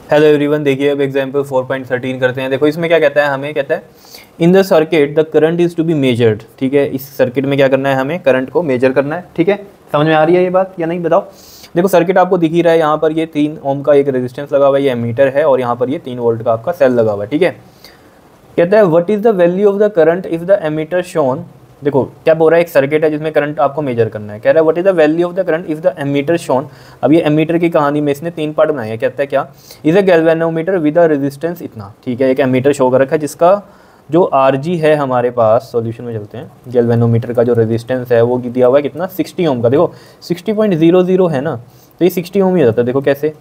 Hello everyone, देखिए अब example 4.13 करते हैं। देखो इसमें क्या कहता है, हमें कहता है in the circuit the current is to be measured. ठीक है, इस सर्किट में क्या करना है, हमें करंट को मेजर करना है। ठीक है, समझ में आ रही है ये बात या नहीं बताओ। देखो सर्किट आपको दिख ही रहा है, यहाँ पर ये 3 ओम का एक रेजिस्टेंस लगा हुआ है, ये एमीटर है, और यहाँ पर ये 3 वोल्ट का आपका सेल लगा हुआ है। ठीक है, कहता है what is the value of the current if the ammeter shown. देखो क्या बोल रहा है, एक सर्किट है जिसमें करंट आपको मेजर करना है। कह रहा है what is the value of the current if the ammeter shown. अब ये एमीटर की कहानी में इसने 3 पार्ट बनाए हैं। कहता है क्या, is a galvanometer with a resistance इतना। ठीक है, एक एमीटर शो कर रखा है जिसका जो आरजी है हमारे पास, सॉल्यूशन में चलते हैं। गैल्वेनोमीटर का जो रेजिस्टेंस है वो दिया हुआ है कितना, 60 ओम का। देखो 60.00 है ना, तो ये 60 ओम ही जाता है। देखो कैसे,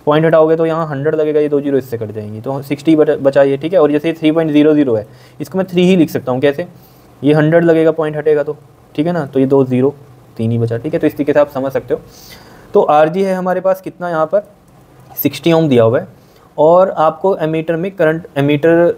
पॉइंट हटाओगे तो यहाँ 100 लगेगा, ये 2 जीरो इससे कट जाएंगी, तो 60 बचाइए। ठीक है, और जैसे 3.00 है, इसको मैं 3 ही लिख सकता हूँ। कैसे, ये 100 लगेगा, पॉइंट हटेगा तो, ठीक है ना, तो ये 2 जीरो 3 ही बचा। ठीक है, तो इस तरीके से आप समझ सकते हो। तो आरजी है हमारे पास कितना, यहाँ पर 60 ओम दिया हुआ है, और आपको एमीटर में करंट, एमीटर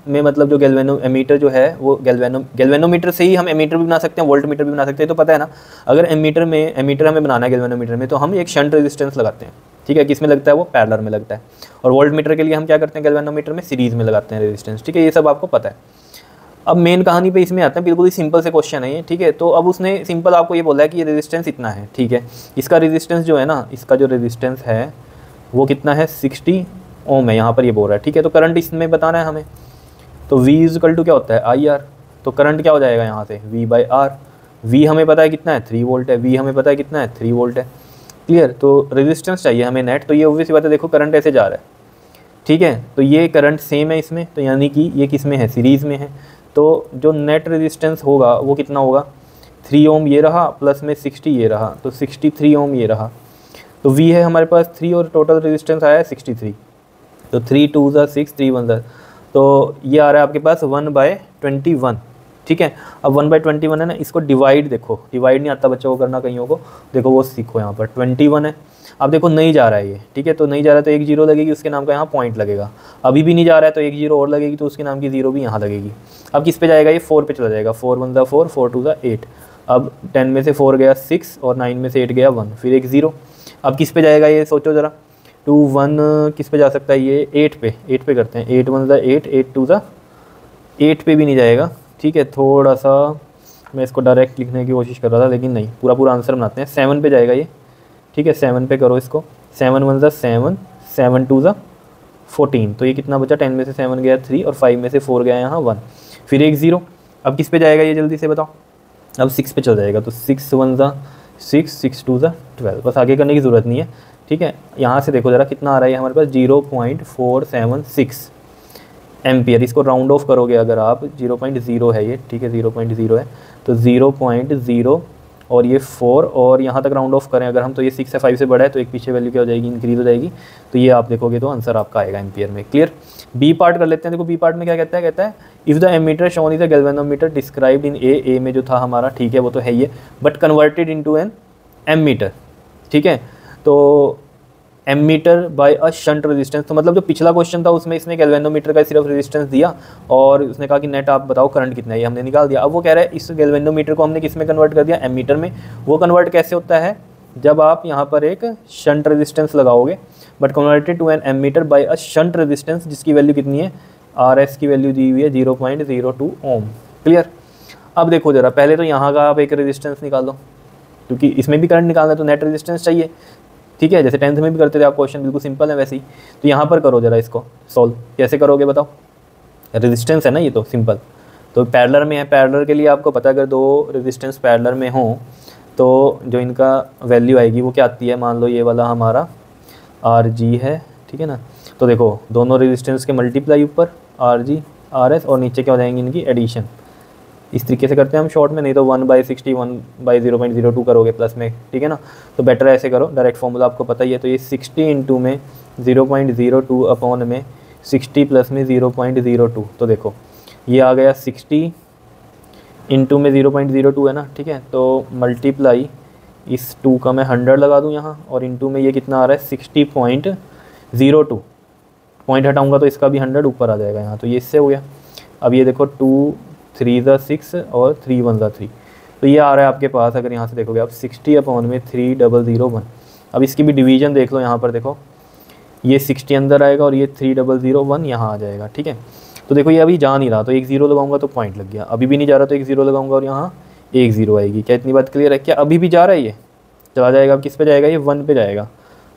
में मतलब जो एमीटर जो है वो गैल्वेनोमीटर से ही हम एमीटर भी बना सकते हैं, वोल्ट मीटर भी बना सकते हैं। तो पता है ना, अगर एमीटर हमें बनाना है गैल्वेनोमीटर में, तो हम एक शंट रेजिस्टेंस लगाते हैं। ठीक है, किसमें लगता है, वो पैरेलल में लगता है। और वोल्ट मीटर के लिए हम क्या करते हैं, गैल्वेनोमीटर में सीरीज़ में लगाते हैं रेजिस्टेंस। ठीक है, ये सब आपको पता है। अब मेन कहानी पे इसमें आते हैं, बिल्कुल ही सिंपल से क्वेश्चन है ये। ठीक है, तो अब उसने सिंपल आपको ये बोला है कि ये रेजिस्टेंस इतना है। ठीक है, इसका रेजिस्टेंस जो है ना, इसका जो रेजिस्टेंस है वो कितना है, 60 ओम है, यहाँ पर ये बोल रहा है। ठीक है, तो करंट इसमें बताना है हमें। तो V इक्वल टू क्या होता है, IR। तो करंट क्या हो जाएगा यहाँ से, V/R। V हमें पता है कितना है, 3 वोल्ट है। V हमें पता है कितना है, 3 वोल्ट है। क्लियर, तो रेजिस्टेंस चाहिए हमें नेट, तो ये ऑब्वियस बात है। देखो करंट ऐसे जा रहा है, ठीक है, तो ये करंट सेम है इसमें, तो यानी कि ये किस में है, सीरीज़ में है। तो जो नेट रेजिस्टेंस होगा वो कितना होगा, 3 ओम ये रहा, प्लस में 60 ये रहा, तो 63 ओम ये रहा। तो V है हमारे पास 3 और टोटल रेजिस्टेंस आया है 63। तो 3 2 ज़ा 6, 3 1 ज़ा, तो ये आ रहा है आपके पास 1/21। ठीक है, अब 1/21 है ना, इसको डिवाइड, देखो डिवाइड नहीं आता बच्चों को करना कईयों को, देखो वो सीखो। यहाँ पर 21 है, अब देखो नहीं जा रहा है ये। ठीक है, तो नहीं जा रहा है तो 1 जीरो लगेगी, उसके नाम का यहाँ पॉइंट लगेगा। अभी भी नहीं जा रहा है तो 1 जीरो और लगेगी, तो उसके नाम की 0 भी यहाँ लगेगी। अब किस पे जाएगा, ये 4 पे चला जाएगा। 4 1 ज़ा 4, 4 2 ज़ा 8। अब 10 में से 4 गया 6, और 9 में से 8 गया 1, फिर 1 0। अब किस पे जाएगा ये, सोचो ज़रा। 2 1 किस पे जा सकता है ये, 8 पे करते हैं। 8 1 ज़ा 8, 8 2 ज़ा 8 पे भी नहीं जाएगा। ठीक है, थोड़ा सा मैं इसको डायरेक्ट लिखने की कोशिश कर रहा था, लेकिन नहीं, पूरा आंसर बनाते हैं। 7 पे जाएगा ये। ठीक है, 7 पे करो इसको। 7 1 ज़ा 7, 7 2 ज़ा 14, तो ये कितना बचा, 10 में से 7 गया 3, और 5 में से 4 गया यहाँ 1, फिर 1 0। अब किस पे जाएगा ये, जल्दी से बताओ। अब 6 पे चल जाएगा, तो 6 1 ज़ा 6, 6 2 ज़ा 12। बस आगे करने की ज़रूरत नहीं है। ठीक है, यहाँ से देखो ज़रा कितना आ रहा है हमारे पास, 0.476 एम्पियर। इसको राउंड ऑफ करोगे अगर आप, 0.0 है ये। ठीक है, 0.0 है, तो 0.0 और ये 4, और यहाँ तक राउंड ऑफ करें अगर हम, तो ये 6 से 5 से बड़ा है, तो एक पीछे वैल्यू क्या हो जाएगी, इंक्रीज हो जाएगी। तो ये आप देखोगे तो आंसर आपका आएगा एम्पियर में। क्लियर, बी पार्ट कर लेते हैं। देखो बी पार्ट में क्या कहता है, कहता है if the ammeter shown is a galvanometer described in A में जो था हमारा, ठीक है वो तो है ही है, but converted into an ammeter. ठीक है, तो ammeter by a shunt resistance, तो मतलब जो पिछला क्वेश्चन था उसमें इसने गैल्वेनोमीटर का सिर्फ रेजिस्टेंस दिया, और उसने कहा कि नेट आप बताओ करंट कितना है, ये हमने निकाल दिया। अब वो कह रहा है इस गैल्वेनोमीटर को हमने किस में कन्वर्ट कर दिया, एमीटर में। वो कन्वर्ट कैसे होता है, जब आप यहाँ पर एक शंट रेजिस्टेंस लगाओगे, but converted to an ammeter by a shunt resistance, जिसकी वैल्यू कितनी है, RS की वैल्यू दी हुई है 0.02 ओम। क्लियर, अब देखो जरा, पहले तो यहाँ का आप एक रेजिस्टेंस निकालो, क्योंकि इसमें भी करंट निकालना है तो नेट रेजिस्टेंस चाहिए। ठीक है, जैसे 10th में भी करते थे आप, क्वेश्चन बिल्कुल सिंपल है वैसे ही। तो यहाँ पर करो जरा इसको सॉल्व, कैसे करोगे बताओ। रेजिस्टेंस है ना ये, तो सिंपल, तो पैरेलल में है। पैरेलल के लिए आपको पता है, अगर 2 रेजिस्टेंस पैरेलल में हो तो जो इनका वैल्यू आएगी वो क्या आती है, मान लो ये वाला हमारा RG है। ठीक है ना, तो देखो दोनों रेजिस्टेंस के मल्टीप्लाई ऊपर RG RS, और नीचे क्या हो जाएंगी इनकी एडिशन। इस तरीके से करते हैं हम शॉर्ट में, नहीं तो 1/60 1/0.02 करोगे प्लस में। ठीक है ना, तो बेटर ऐसे करो, डायरेक्ट फॉर्मूला आपको पता ही है। तो ये 60 इंटू में 0.02 अपॉन में 60 प्लस में 0.02, तो देखो ये आ गया 60 इंटू में 0.02 है ना। ठीक है, तो मल्टीप्लाई इस 2 का मैं 100 लगा दूँ यहाँ, और इंटू में ये कितना आ रहा है 60.02, पॉइंट हटाऊँगा तो इसका भी 100 ऊपर आ जाएगा यहाँ, तो ये इससे हो गया। अब ये देखो 2 3 ज़ा 6 और 3 1 ज़ा 3, तो ये आ रहा है आपके पास, अगर यहाँ से देखोगे आप 60 अपॉन में 3001। अब इसकी भी डिवीजन देख लो, यहाँ पर देखो ये 60 अंदर आएगा और ये 3001 यहाँ आ जाएगा, ठीक है। तो देखो ये अभी जा नहीं रहा, तो एक ज़ीरो लगाऊंगा तो पॉइंट लग गया, अभी भी नहीं जा रहा तो एक ज़ीरो लगाऊंगा और यहाँ एक ज़ीरो आएगी। क्या इतनी बात क्लियर है? क्या अभी भी जा रहा है? ये चला जाएगा, अब किस पे जाएगा? ये 1 पे जाएगा,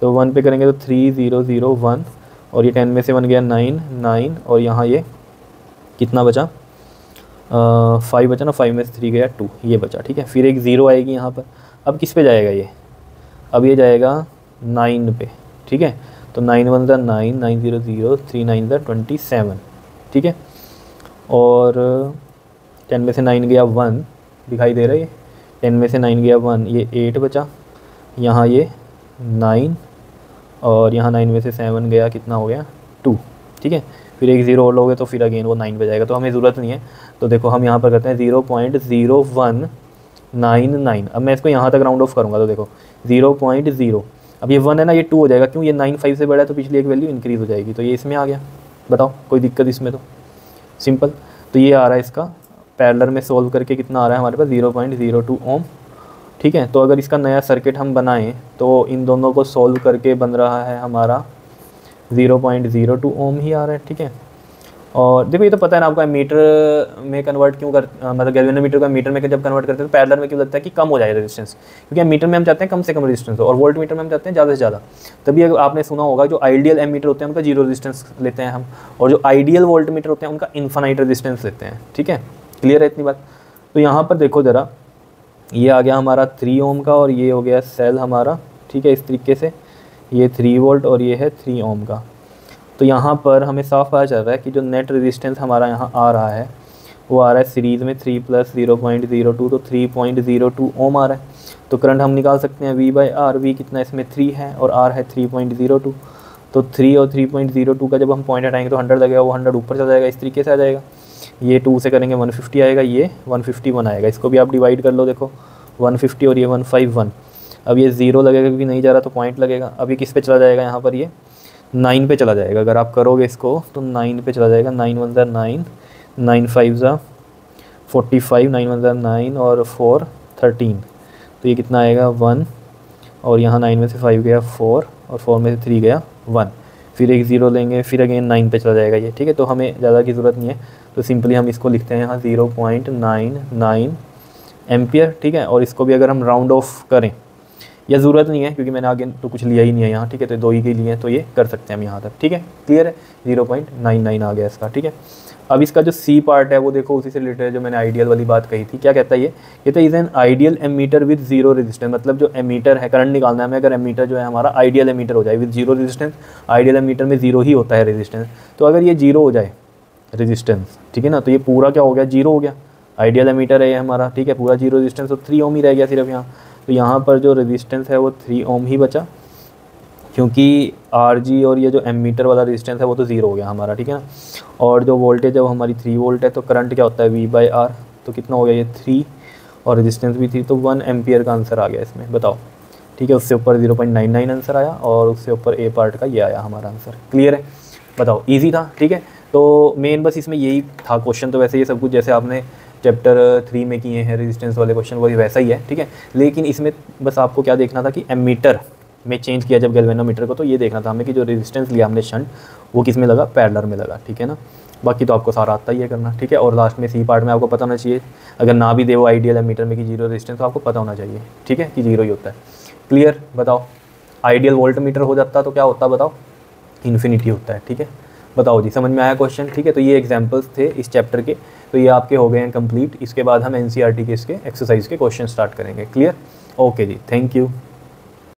तो 1 पे करेंगे तो 3001 और ये 10 में से 1 गया 9 और यहाँ ये कितना बचा? 5 बचा ना, 5 में से 3 गया 2, ये बचा, ठीक है। फिर एक ज़ीरो आएगी यहाँ पर, अब किस पे जाएगा ये? अब ये जाएगा 9 पे, ठीक है। तो 9 1 ज़ा 9, 9 0 0, 3 9 ज़ा 27, ठीक है। और 10 में से 9 गया 1, दिखाई दे रहा है ये, 10 में से 9 गया 1, ये 8 बचा, यहाँ ये 9 और यहाँ 9 में से 7 गया, कितना हो गया? 2, ठीक है। फिर एक ज़ीरो और लोगे तो फिर अगेन वो 9 पे जाएगा, तो हमें ज़रूरत नहीं है। तो देखो हम यहाँ पर करते हैं 0.0199। अब मैं इसको यहाँ तक राउंड ऑफ करूँगा तो देखो 0.0, अब ये 1 है ना, ये 2 हो जाएगा, क्यों? ये 9 5 से बड़ा है तो पिछली एक वैल्यू इंक्रीज़ हो जाएगी, तो ये इसमें आ गया। बताओ कोई दिक्कत इसमें? तो सिंपल। तो ये आ रहा है इसका पैरेलल में सोल्व करके कितना आ रहा है हमारे पास? 0.02 ओम, ठीक है। तो अगर इसका नया सर्किट हम बनाएं तो इन दोनों को सोल्व करके बन रहा है हमारा 0.02 ओम ही आ रहा है, ठीक है। और देखो ये तो पता है ना आपको, एमीटर में कन्वर्ट क्यों मतलब गैल्वेनोमीटर को एमीटर में जब कन्वर्ट करते हैं तो पैरेलल में क्यों लगता है कि कम हो जाए रेजिस्टेंस, क्योंकि एमीटर में हम चाहते हैं कम से कम रेजिस्टेंस हो और वोल्ट मीटर में हम चाहते हैं ज़्यादा से ज़्यादा। तभी अगर आपने सुना होगा जो आइडियल एमीटर होते हैं उनका जीरो रेजिस्टेंस लेते हैं हम, और जो आइडियल वोल्ट मीटर होते हैं उनका इन्फानाइट रेजिस्टेंस लेते हैं, ठीक है। क्लियर है इतनी बात? तो यहाँ पर देखो ज़रा, ये आ गया हमारा 3 ओम का और ये हो गया सेल हमारा, ठीक है। इस तरीके से ये 3 वोल्ट और ये है 3 ओम का। तो यहाँ पर हमें साफ पता चल रहा है कि जो नेट रेजिस्टेंस हमारा यहाँ आ रहा है वो आ रहा है सीरीज़ में 3 + 0.02, तो 3.02 ओम आ रहा है। तो करंट हम निकाल सकते हैं V/R। V कितना इसमें? 3 है और R है 3.02। तो 3 और 3.02 का जब हम पॉइंट हटाएंगे तो 100 लगेगा, वो 100 ऊपर चला जाएगा, इस तरीके से आ जाएगा। ये 2 से करेंगे 150 आएगा, ये 151 आएगा। इसको भी आप डिवाइड कर लो, देखो 150 और ये 151। अब ये 0 लगेगा क्योंकि नहीं जा रहा तो पॉइंट लगेगा। अब ये किस पे चला जाएगा? यहाँ पर ये 9 पे चला जाएगा। अगर आप करोगे इसको तो 9 पे चला जाएगा। 9 1 ज़ा 9, 9 5 ज़ा 45, 9 1 ज़ा 9 और 4 13, तो ये कितना आएगा? 1 और यहाँ 9 में से 5 गया 4 और 4 में से 3 गया 1। फिर एक ज़ीरो लेंगे, फिर अगेन 9 पे चला जाएगा ये, ठीक है। तो हमें ज़्यादा की ज़रूरत नहीं है, तो सिंपली हम इसको लिखते हैं यहाँ 0.99 एम्पियर, ठीक है। और इसको भी अगर हम राउंड ऑफ करें, या ज़रूरत नहीं है क्योंकि मैंने आगे तो कुछ लिया ही नहीं है यहाँ, ठीक है। तो 2 ही के लिए हैं तो ये कर सकते हैं हम यहाँ तक, ठीक है। क्लियर है? 0.99 आ गया इसका, ठीक है। अब इसका जो सी पार्ट है वो देखो उसी से रिलेटेड है जो मैंने आइडियल वाली बात कही थी। क्या कहता है ये तो is an ideal ammeter with zero resistance, मतलब जो एमीटर है, करंट निकालना है हमें, अगर एमीटर जो है हमारा आइडियल एमीटर हो जाए with zero resistance. Ideal ammeter में जीरो ही होता है रेजिस्टेंस, तो अगर ये जीरो हो जाए रेजिस्टेंस, ठीक है ना, तो ये पूरा क्या हो गया? जीरो हो गया। आइडियल एमीटर है ये हमारा, ठीक है, पूरा जीरो रेजिस्टेंस, तो 3 ओम ही रह गया सिर्फ यहाँ। तो यहाँ पर जो रेजिस्टेंस है वो 3 ओम ही बचा, क्योंकि RG और ये जो एमीटर वाला रेजिस्टेंस है वो तो ज़ीरो हो गया हमारा, ठीक है ना। और जो वोल्टेज है वो हमारी 3 वोल्ट है, तो करंट क्या होता है? V/R। तो कितना हो गया ये? 3 और रेजिस्टेंस भी 3, तो 1 एम्पियर का आंसर आ गया इसमें, बताओ, ठीक है। उससे ऊपर 0.99 आंसर आया और उससे ऊपर ए पार्ट का ये आया हमारा आंसर। क्लियर है? बताओ, ईजी था, ठीक है। तो मेन बस इसमें यही था क्वेश्चन। तो वैसे ये सब कुछ जैसे आपने चैप्टर 3 में किए हैं रेजिस्टेंस वाले क्वेश्चन, वही वैसा ही है, ठीक है। लेकिन इसमें बस आपको क्या देखना था कि एमीटर में चेंज किया जब गैल्वेनोमीटर को, तो ये देखना था हमें कि जो रेजिस्टेंस लिया हमने शंट, वो किस में लगा? पैरेलल में लगा, ठीक है ना। बाकी तो आपको सारा आता ही है करना, ठीक है। और लास्ट में सी पार्ट में आपको पता होना चाहिए, अगर ना भी दे वो आइडियल एमीटर में कि जीरो रेजिस्टेंस, तो आपको पता होना चाहिए, ठीक है, कि जीरो ही होता है। क्लियर? बताओ, आइडियल वोल्ट मीटर हो जाता तो क्या होता? बताओ, इन्फिनिटी होता है, ठीक है। बताओ जी, समझ में आया क्वेश्चन? ठीक है। तो ये एग्जांपल्स थे इस चैप्टर के, तो ये आपके हो गए हैं कंप्लीट। इसके बाद हम NCERT के इसके एक्सरसाइज के क्वेश्चन स्टार्ट करेंगे। क्लियर? ओके जी, थैंक यू।